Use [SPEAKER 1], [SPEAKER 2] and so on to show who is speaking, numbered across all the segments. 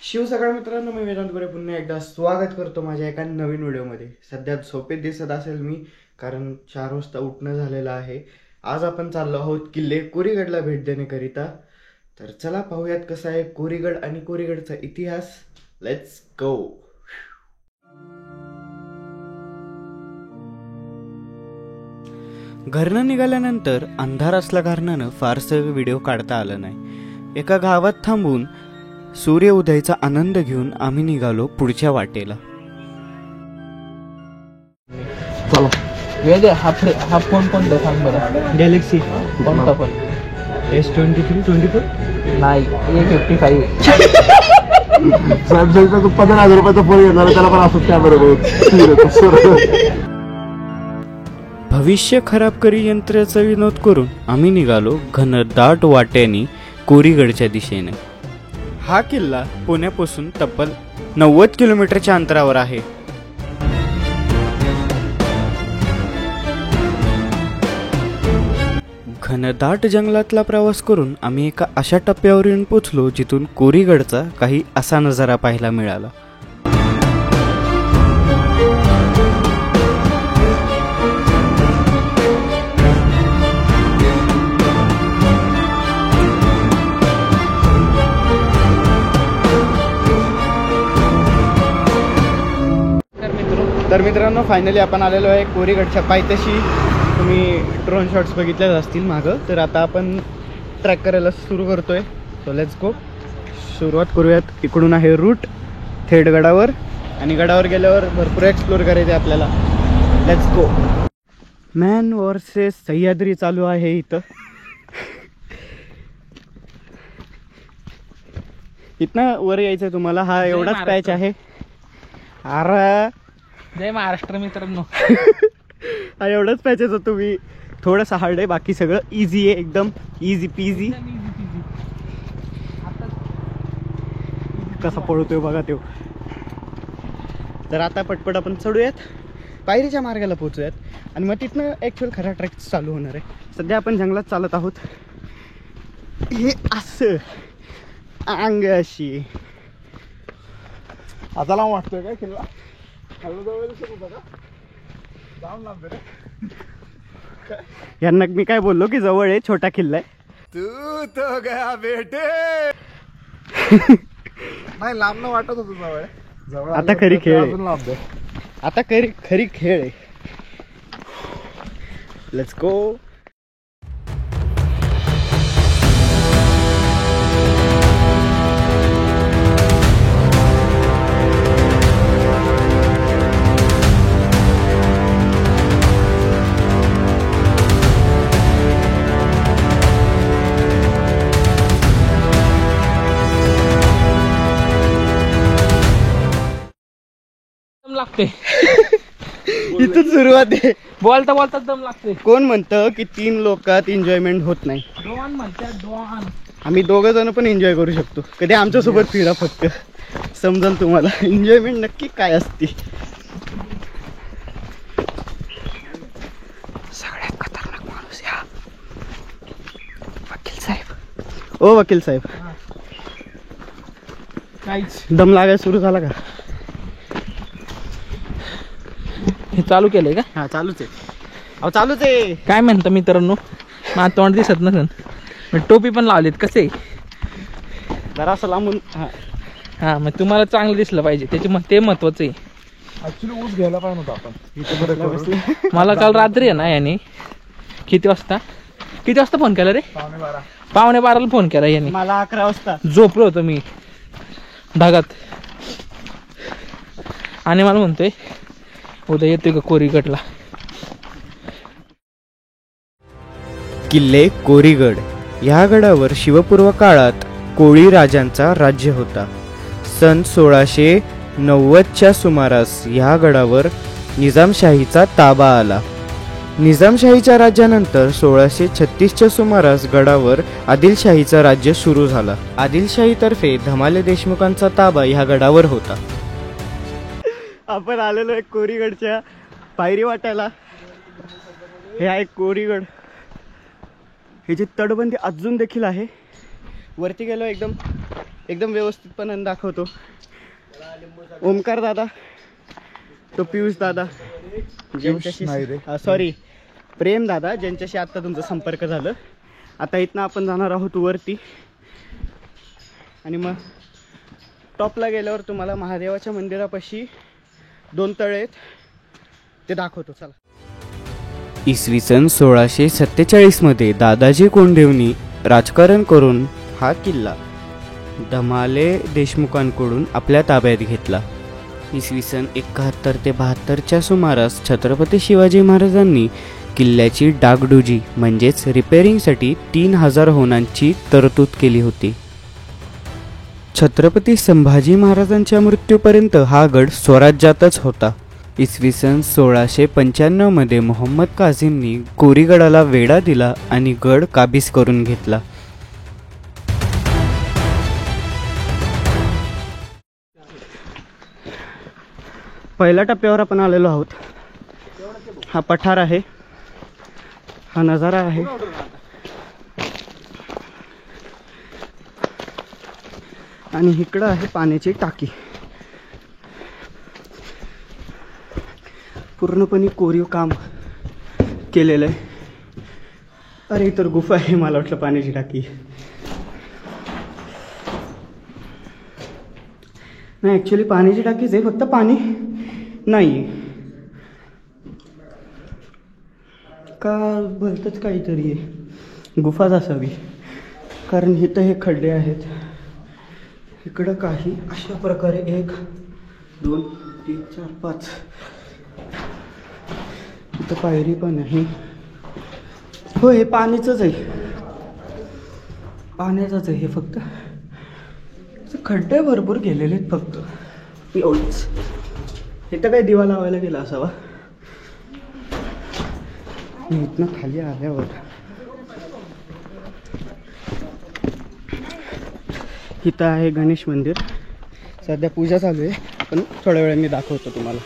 [SPEAKER 1] शिवसकाळ मित्रांनो, मी वेदांत गोरे पुन्हा एकदा स्वागत करतो माझ्या एका नवीन व्हिडिओमध्ये। सध्या झोपेत दिसत असेल मी, कारण 4 वाजता उठणं झालेलं आहे। आज आपण चाललो आहोत किल्ले कोरीगडला भेट देण्याकरिता। तर चला पाहूयात कसा आहे कोरीगड आणि कोरीगडचा इतिहास। Let's go. घरनं निघाल्यानंतर अंधार असल्या कारणानं फारसं व्हिडिओ काढता आलं नाही। एका गावात थांबून सूर्य उदयाचा आनंद घेऊन आम्ही निघालो पुढच्या वाटेला।
[SPEAKER 2] चलो वेदे हा फोन कोणता सांग बरं?
[SPEAKER 1] गॅलेक्सी
[SPEAKER 2] कोणता पण?
[SPEAKER 1] S23 24
[SPEAKER 2] नाही, A55
[SPEAKER 3] सॅमसंगचा तू 15,000 रुपयाचा फोन घेणार, त्याला पण असंच कॅमेरा बघ।
[SPEAKER 1] भविष्य खराब करी यंत्राचा विनोद करून आम्ही निघालो घनदाट वाट्यानी कोरीगडच्या दिशेने। हा किल्ला पुण्यापासून तब्बल 90 किलोमीटरच्या अंतरावर आहे। घनदाट जंगलातला प्रवास करून आम्ही एका अशा टप्प्यावर येऊन पोचलो जिथून कोरीगडचा काही असा नजारा पाहायला मिळाला। तर मित्रांनो, फायनली आपण आलेलो आहे कोरीगडच्या पायथ्याशी। तुम्ही ड्रोन शॉट्स बघितलेच असतील मागं। तर आता आपण ट्रॅक करायला सुरू करतोय। So let's go. सुरुवात करूयात। इकडून आहे रूट थेट गडावर, आणि गडावर गेल्यावर भरपूर एक्सप्लोर करायचे आपल्याला। Let's go. Man versus Sahyadri चालू आहे इथं। इथनं वर यायचं तुम्हाला। हा एवढाच पॅच आहे। अरे
[SPEAKER 2] जय महाराष्ट्र मित्रांनो।
[SPEAKER 1] हा एवढंच पॅचेस तुम्ही, थोडंसं हार्ड आहे, बाकी सगळं इझी आहे, एकदम इझी पीझी। कसा पळतोय बघा तो। तर आता पटपट आपण चढूयात, पायरीच्या मार्गाला पोहोचूयात, आणि मग तिथनं ॲक्च्युअल खरा ट्रॅक चालू होणार आहे। सध्या आपण जंगलात चालत आहोत। हे असं अंग अशी
[SPEAKER 3] आता लांब वाटतोय काय किल्ला? खाल्लं जवळ दिसत होता का? जाऊन लांब रे।
[SPEAKER 1] यांना मी काय बोललो की जवळ आहे, छोटा किल्ला आहे।
[SPEAKER 3] तू तो गया बेटे। नाही, लांब न वाटत होतं जवळ जवळ।
[SPEAKER 1] आता खरी खेळ आहे।
[SPEAKER 3] अजून लांब आहे।
[SPEAKER 1] आता खरी खेळ आहे। Let's go.
[SPEAKER 2] लागते
[SPEAKER 1] इथून सुरुवात आहे।
[SPEAKER 2] बोलता बोलता दम लागते।
[SPEAKER 1] कोण म्हणतं की 3 लोकात एन्जॉयमेंट होत नाही?
[SPEAKER 2] डॉन म्हणतात डॉन।
[SPEAKER 1] आम्ही 2 जण पण एन्जॉय करू शकतो। कधी आमच्या सोबत फिरा, फक्त समजेल तुम्हाला एन्जॉयमेंट नक्की काय असते। सगळ्यात खतरनाक माणूस या वकील साहेब। ओ वकील साहेब,
[SPEAKER 2] काहीच
[SPEAKER 1] दम लागायला सुरू झाला का?
[SPEAKER 2] हे चालू केलंय का?
[SPEAKER 1] हा चालूच आहे। अहो चालूच आहे।
[SPEAKER 2] काय म्हणतं मित्रांनो, माझं तोंड दिसत नसेल, टोपी पण लावलीत, कसे
[SPEAKER 1] जरा असं लांबून।
[SPEAKER 2] हा, मग तुम्हाला चांगलं दिसलं पाहिजे, त्याचे ते महत्वाचं आहे।
[SPEAKER 3] ऍक्च्युली ऊस घ्यायला पाहिजे होता आपण इथे बरं करून।
[SPEAKER 2] मला काल रात्री आहे ना याने किती वाजता फोन केला रे?
[SPEAKER 3] 12:15.
[SPEAKER 2] 12:15 फोन केला याने।
[SPEAKER 1] मला 11 वाजता
[SPEAKER 2] झोपलो होतो मी ढगात, आणि मला म्हणतोय उद्या येतोय का कोरीगडला?
[SPEAKER 1] किल्ले कोरीगड या गडावर शिवपूर्व काळात कोळी राजांचा राज्य होता। सन 1690च्या सुमारास या गडावर निजामशाहीचा ताबा आला। निजामशाहीच्या राज्यानंतर 1636च्या सुमारास गडावर आदिलशाहीचं राज्य सुरू झाला। आदिलशाहीतर्फे धमाले देशमुखांचा ताबा ह्या गडावर होता। आपण आलेलो आहे कोरीगडच्या पायरी वाट्याला। हे आहे कोरीगड। ह्याची तटबंदी अजून देखील आहे। वरती गेलो एकदम एकदम व्यवस्थितपणे दाखवतो. ओमकार दादा, तो पियुष दादा ज्यांच्याशी सॉरी प्रेम दादा ज्यांच्याशी आत्ता तुमचा संपर्क झालं. आता इथनं आपण जाणार आहोत वरती आणि मग टॉपला गेल्यावर तुम्हाला महादेवाच्या मंदिरापाशी 2 तळे आहेत ते दाखवतो. चला.
[SPEAKER 4] इसवी सन 1647 मध्ये दादाजी कोंडदेवनी राजकारण करून हा किल्ला धमाले देशमुखांकडून आपल्या ताब्यात घेतला. इसवी सन 71 ते 72च्या सुमारास छत्रपती शिवाजी महाराजांनी किल्ल्याची डागडुजी म्हणजेच रिपेअरिंगसाठी 3000 होणांची तरतूद केली होती. छत्रपती संभाजी महाराजांच्या मृत्यूपर्यंत हा गड स्वराज्यातच होता. इसवी सन 1695 मध्ये मोहम्मद काझीमनी कोरीगडाला वेढा दिला आणि गड काबीज करून घेतला.
[SPEAKER 1] पहिल्या टप्प्यावर आपण आलेलो आहोत. हा पठार आहे, हा नजारा आहे. आणि इकडं आहे पाण्याची टाकी. पूर्णपणे कोरीव काम केलेलं आहे. अरे इतर गुफा आहे, मला वाटलं पाण्याची टाकी. नाही ॲक्च्युली पाण्याची टाकीच आहे, फक्त पाणी नाही का भलतंच काहीतरी आहे. गुफाच असावी कारण इथं हे खड्डे आहेत. इकडं काही अशा प्रकारे 1 2 3 4 5 इथं पायरी पण आहे. हो हे पाणीचंच आहे, पाण्याचंच आहे हे. फक्त खड्डे भरपूर गेलेले आहेत फक्त एवढंच. इथं काही दिवा लावायला गेला असावा. इथनं खाली आल्यावर इथं आहे गणेश मंदिर. सध्या पूजा चालू आहे, पण थोड्या वेळाने दाखवतो तुम्हाला.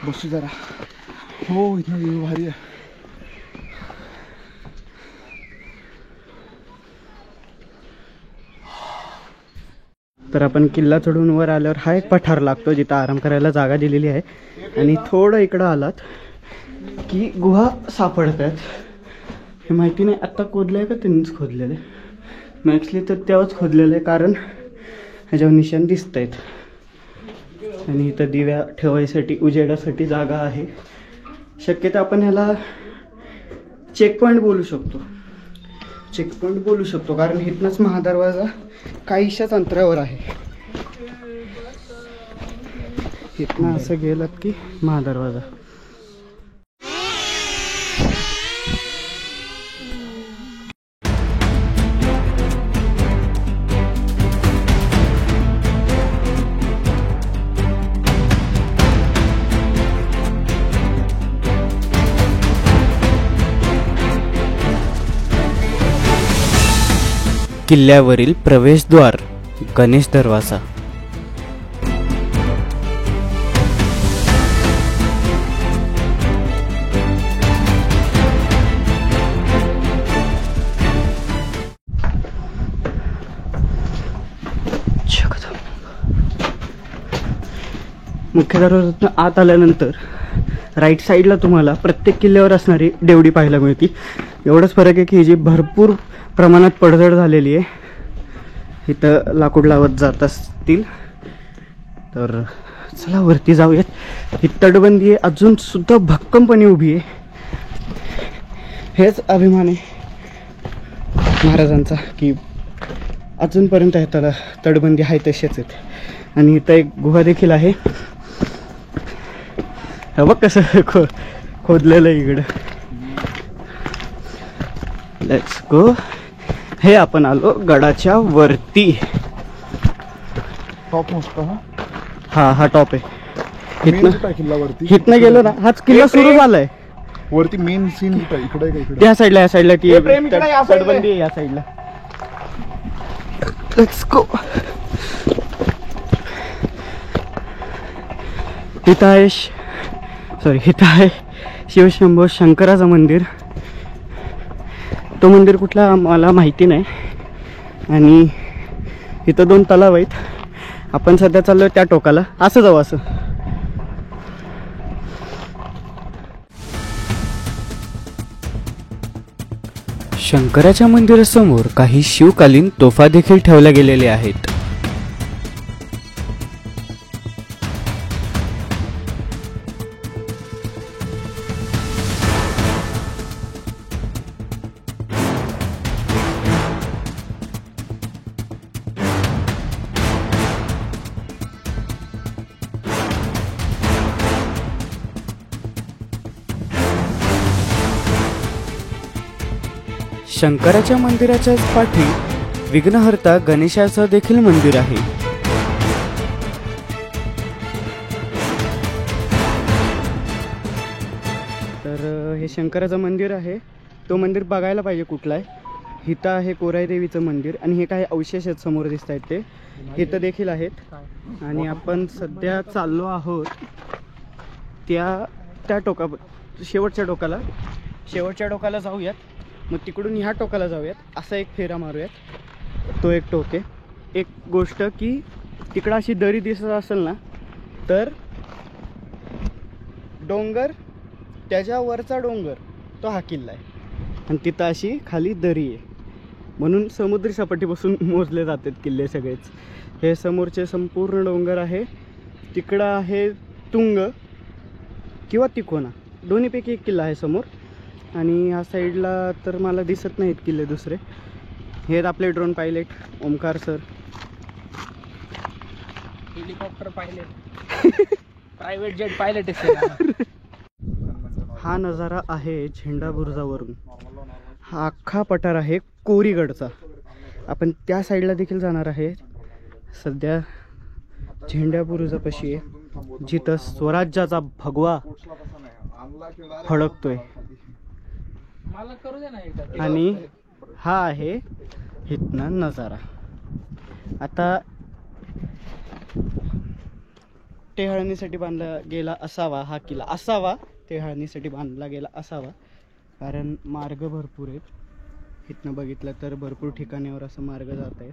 [SPEAKER 3] बसू जरा. हो इथं व्ह्यू भारी आहे.
[SPEAKER 1] तर आपण किल्ला चढून वर आल्यावर हा एक पठार लागतो जिथं आराम करायला जागा दिलेली आहे. आणि थोडं इकडं आलात की गुहा सापडतात. हे माहिती नाही आत्ता खोदलं आहे का त्यांनीच खोदलेलं आहे. मॅक्सली तर तेव्हाच खोदलेलं आहे कारण ह्याच्यावर निशाण दिसत आहेत. आणि इथं दिव्या ठेवायसाठी उजेडासाठी जागा आहे. शक्यतो आपण ह्याला चेकपॉईंट बोलू शकतो. चेकपॉईंट बोलू शकतो कारण इथनंच महादरवाजा काहीशाच अंतरावर आहे. इथनं असं गेलात की महादरवाजा.
[SPEAKER 4] किल्ल्यावरील प्रवेशद्वार गणेश दरवाजा.
[SPEAKER 1] मुख्य दरवाजातून आत आल्यानंतर राईट साईडला तुम्हाला प्रत्येक किल्ल्यावर असणारी देवडी पाहायला मिळते. एवढंच फरक आहे की ही जी भरपूर प्रमाणात पडझड झालेली आहे. इथं लाकूड लावत जात असतील तर चला वरती जाऊयात. ही तटबंदी आहे अजून सुद्धा भक्कमपणे उभी आहे. हेच अभिमान आहे महाराजांचा की अजूनपर्यंत ह्याला तटबंदी आहे तसेच आहेत. आणि इथं एक गुहा देखील आहे. हे बघ कसं खोदलेलं आहे इकडं. Let's go. हे आपण आलो गडाच्या वरती.
[SPEAKER 3] टॉप मस्त.
[SPEAKER 1] हा हा टॉप आहे.
[SPEAKER 3] किल्ला वरती
[SPEAKER 1] इथनं गेलो ना हाच किल्ला सुरू झालाय.
[SPEAKER 3] वरती मेन सीन इकडे का इकडे
[SPEAKER 1] त्या साईडला, या साईडला ती
[SPEAKER 3] ए, प्रेम इकडे या side ला.
[SPEAKER 1] तटबंदी आहे या साईडला. Let's go. इथं आहे इथं आहे शिवशंभो शंकराचं मंदिर. तो मंदिर कुठला मला माहिती नाही. आणि इथं 2 तलाव आहेत. आपण सध्या चाललोय त्या टोकाला. असं जाऊ असं.
[SPEAKER 4] शंकराच्या मंदिरासमोर काही शिवकालीन तोफा देखील ठेवल्या गेलेल्या आहेत. शंकराच्या मंदिराच्याच पाठी विघ्नहर्ता गणेशाचं देखील मंदिर आहे.
[SPEAKER 1] तर हे शंकराचं मंदिर आहे. तो मंदिर बघायला पाहिजे कुठला आहे. इथं आहे कोराई देवीचं मंदिर आणि हे काही अवशेष आहेत समोर दिसत आहेत ते इथं देखील आहेत. आणि आपण सध्या चाललो आहोत त्या शेवटच्या टोकाला जाऊयात. मग तिकडून ह्या टोकाला जाऊयात. असा एक फेरा मारूयात. तो एक टोक आहे. एक गोष्ट की तिकडं अशी दरी दिसत असेल ना तर डोंगर त्याच्यावरचा डोंगर तो हा किल्ला आहे. आणि तिथं अशी खाली दरी आहे. म्हणून समुद्री सपाटीपासून मोजले जातात किल्ले सगळेच. हे समोरचे संपूर्ण डोंगर आहे. तिकडं आहे तुंग किंवा तिकोना दोन्हीपैकी एक किल्ला आहे समोर. आणि ह्या साईडला तर मला दिसत नाहीत किल्ले दुसरे. हे आपले drone pilot Omkar sir.
[SPEAKER 2] Helicopter pilot private jet pilot आहे.
[SPEAKER 1] हा नजारा आहे झेंडा बुरुजावरून. हा अख्खा पठार आहे कोरीगडचा. आपण त्या साईडला देखील जाणार आहे. सध्या झेंडा बुरुजापाशी आहे जिथं स्वराज्याचा भगवा फडकतोय.
[SPEAKER 2] मला करू दे ना एकदा.
[SPEAKER 1] आणि हा आहे इथनं नजारा. आता टेहळणीसाठी बांधला गेला असावा हा किल्ला. टेहळणीसाठी बांधला गेला असावा कारण मार्ग भरपूर आहेत. इथनं बघितलं तर भरपूर ठिकाणावर असं मार्ग जात आहेत.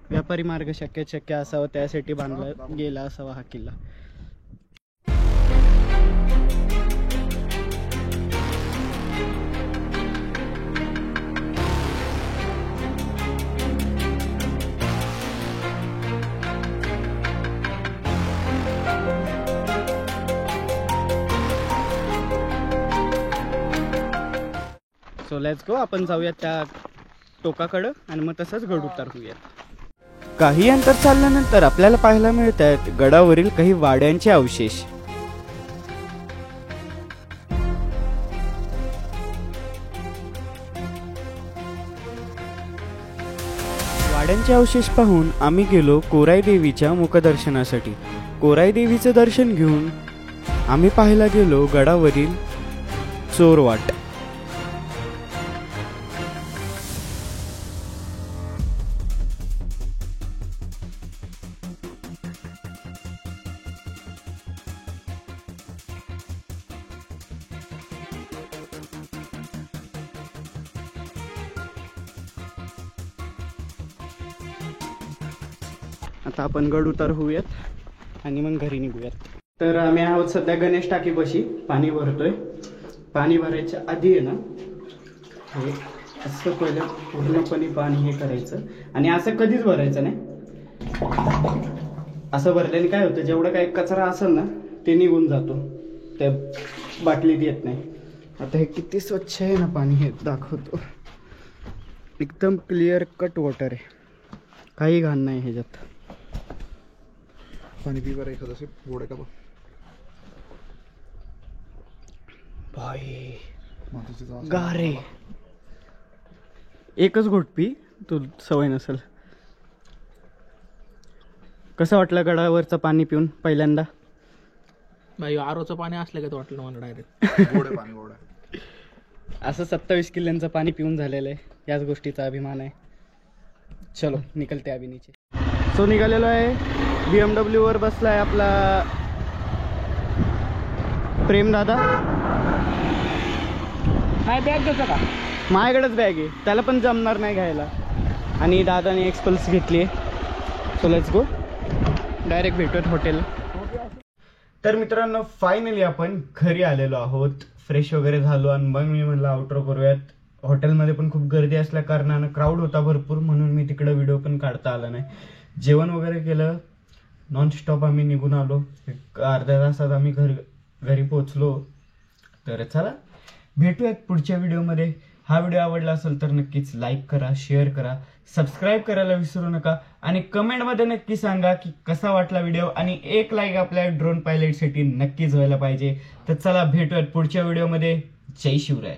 [SPEAKER 1] व्यापारी मार्ग शक्य असावा त्यासाठी बांधला गेला असावा हा किल्ला. So let's go. आपण जाऊयात त्या टोकाकडं आणि मग तसंच गड उतार होऊयात.
[SPEAKER 4] काही अंतर चालल्यानंतर आपल्याला पाहायला मिळत आहेत गडावरील काही वाड्यांचे अवशेष. वाड्यांचे अवशेष पाहून आम्ही गेलो कोराई देवीच्या मुखदर्शनासाठी. कोराई देवीचं दर्शन घेऊन आम्ही पाहायला गेलो गडावरील चोरवाट.
[SPEAKER 1] आता आपण गड उतार होऊयात आणि मग घरी निघूयात. तर आम्ही आहोत सध्या गणेश टाकीपाशी. पाणी भरतोय. पाणी भरायच्या आधी आहे ना हे असं पहिलं पूर्णपणे पाणी हे करायचं. आणि असं कधीच भरायचं नाही. असं भरल्याने काय होतं जेवढं काही कचरा असेल ना ते निघून जातो. त्या बाटलीत येत नाही. आता हे किती स्वच्छ आहे ना पाणी हे दाखवतो. एकदम क्लिअर कट वॉटर आहे. काही घाण नाही ह्याच्यात.
[SPEAKER 3] पाणी पी बरं एखादं गोड आहे का बघ.
[SPEAKER 1] भाई
[SPEAKER 3] मातीचं
[SPEAKER 1] गारे. एकच घोट पी तू सवय नसेल. कसं वाटलं गडावरचं पाणी पिऊन पहिल्यांदा?
[SPEAKER 2] भाई आरोचं पाणी असलं का वाटलं मला डायरेक्ट.
[SPEAKER 3] गोड आहे पाणी गोड आहे.
[SPEAKER 1] असं 27 किल्ल्यांचं पाणी पिऊन झालेलं आहे. याच गोष्टीचा अभिमान आहे. चलो निकलते अभी नीचे. सो निघालेलो आहे. BMW वर बसला आहे आपला प्रेम दादा.
[SPEAKER 2] काय बॅग घेतो का?
[SPEAKER 1] माझ्याकडेच बॅग आहे, त्याला पण जमणार नाही घ्यायला. आणि दादाने एक्सपल्स घेतली आहे. So let's go. डायरेक्ट भेटूयात हॉटेल. तर मित्रांनो फायनली आपण घरी आलेलो आहोत. फ्रेश वगैरे झालो आणि मग मी म्हणलं आउटरो करूयात. हॉटेलमध्ये पण खूप गर्दी असल्या कारणानं क्राऊड होता भरपूर, म्हणून मी तिकडं व्हिडिओ पण काढता आला नाही. जेवण वगैरे केलं, नॉनस्टॉप आम्ही निघून आलो. एक अर्ध्या तासात आम्ही घरी पोचलो. तर चला भेटूयात पुढच्या व्हिडिओमध्ये. हा व्हिडिओ आवडला असेल तर नक्कीच लाईक करा, शेअर करा, सबस्क्राईब करायला विसरू नका आणि कमेंटमध्ये नक्की सांगा की कसा वाटला व्हिडिओ. आणि एक लाईक आपल्या ड्रोन पायलटसाठी नक्कीच व्हायला पाहिजे. तर चला भेटूयात पुढच्या व्हिडिओमध्ये. जय शिवराय.